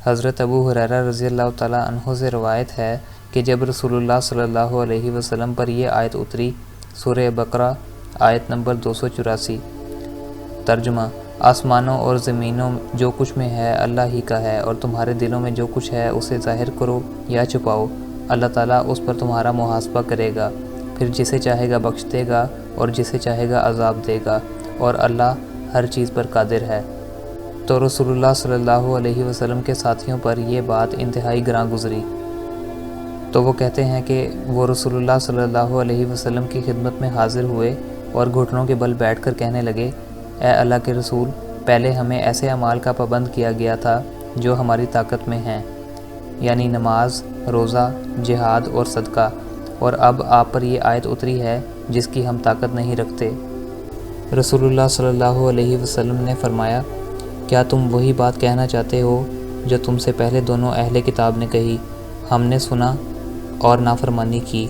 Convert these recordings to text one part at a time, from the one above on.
حضرت ابو ہریرہ رضی اللہ تعالیٰ عنہ سے روایت ہے کہ جب رسول اللہ صلی اللہ علیہ وسلم پر یہ آیت اتری، سورہ بقرہ آیت نمبر 284۔ ترجمہ: آسمانوں اور زمینوں جو کچھ میں ہے اللہ ہی کا ہے، اور تمہارے دلوں میں جو کچھ ہے اسے ظاہر کرو یا چھپاؤ، اللہ تعالیٰ اس پر تمہارا محاسبہ کرے گا، پھر جسے چاہے گا بخش دے گا اور جسے چاہے گا عذاب دے گا، اور اللہ ہر چیز پر قادر ہے۔ تو رسول اللہ صلی اللہ علیہ وسلم کے ساتھیوں پر یہ بات انتہائی گراں گزری، تو وہ کہتے ہیں کہ وہ رسول اللہ صلی اللہ علیہ وسلم کی خدمت میں حاضر ہوئے اور گھٹنوں کے بل بیٹھ کر کہنے لگے، اے اللہ کے رسول، پہلے ہمیں ایسے اعمال کا پابند کیا گیا تھا جو ہماری طاقت میں ہیں، یعنی نماز، روزہ، جہاد اور صدقہ، اور اب آپ پر یہ آیت اتری ہے جس کی ہم طاقت نہیں رکھتے۔ رسول اللہ صلی اللہ علیہ وسلم نے فرمایا، کیا تم وہی بات کہنا چاہتے ہو جو تم سے پہلے دونوں اہل کتاب نے کہی، ہم نے سنا اور نافرمانی کی،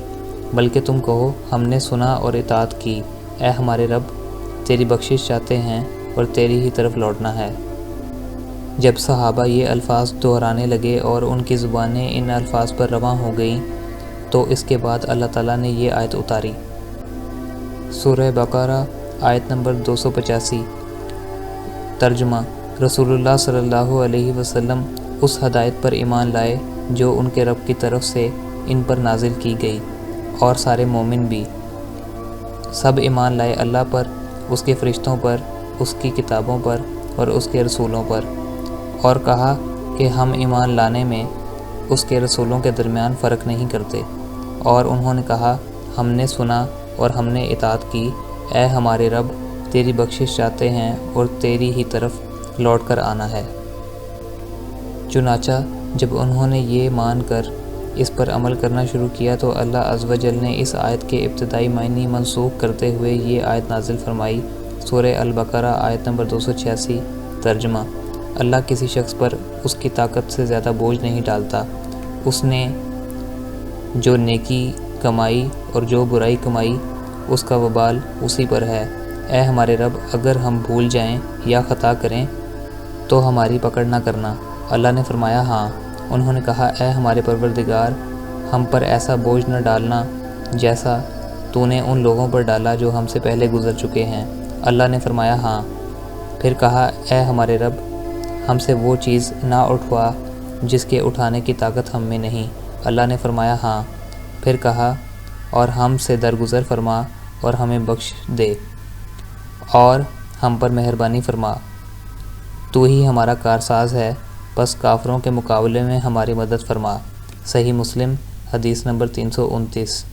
بلکہ تم کہو ہم نے سنا اور اطاعت کی، اے ہمارے رب، تیری بخشش چاہتے ہیں اور تیری ہی طرف لوٹنا ہے۔ جب صحابہ یہ الفاظ دہرانے لگے اور ان کی زبانیں ان الفاظ پر رواں ہو گئیں تو اس کے بعد اللہ تعالیٰ نے یہ آیت اتاری۔ سورہ بقرہ آیت نمبر 285۔ ترجمہ: رسول اللہ صلی اللہ علیہ وسلم اس ہدایت پر ایمان لائے جو ان کے رب کی طرف سے ان پر نازل کی گئی، اور سارے مومن بھی سب ایمان لائے اللہ پر، اس کے فرشتوں پر، اس کی کتابوں پر اور اس کے رسولوں پر، اور کہا کہ ہم ایمان لانے میں اس کے رسولوں کے درمیان فرق نہیں کرتے، اور انہوں نے کہا ہم نے سنا اور ہم نے اطاعت کی، اے ہمارے رب، تیری بخشش چاہتے ہیں اور تیری ہی طرف لوٹ کر آنا ہے۔ چنانچہ جب انہوں نے یہ مان کر اس پر عمل کرنا شروع کیا تو اللہ عز و جل نے اس آیت کے ابتدائی معنی منسوخ کرتے ہوئے یہ آیت نازل فرمائی، سورہ البقرہ آیت نمبر 286۔ ترجمہ: اللہ کسی شخص پر اس کی طاقت سے زیادہ بوجھ نہیں ڈالتا، اس نے جو نیکی کمائی اور جو برائی کمائی اس کا وبال اسی پر ہے۔ اے ہمارے رب، اگر ہم بھول جائیں یا خطا کریں تو ہماری پکڑ نہ کرنا۔ اللہ نے فرمایا، ہاں۔ انہوں نے کہا، اے ہمارے پروردگار، ہم پر ایسا بوجھ نہ ڈالنا جیسا تو نے ان لوگوں پر ڈالا جو ہم سے پہلے گزر چکے ہیں۔ اللہ نے فرمایا، ہاں۔ پھر کہا، اے ہمارے رب، ہم سے وہ چیز نہ اٹھوا جس کے اٹھانے کی طاقت ہم میں نہیں۔ اللہ نے فرمایا، ہاں۔ پھر کہا، اور ہم سے درگزر فرما اور ہمیں بخش دے اور ہم پر مہربانی فرما، تو ہی ہمارا کارساز ہے، بس کافروں کے مقابلے میں ہماری مدد فرما۔ صحیح مسلم حدیث نمبر 329۔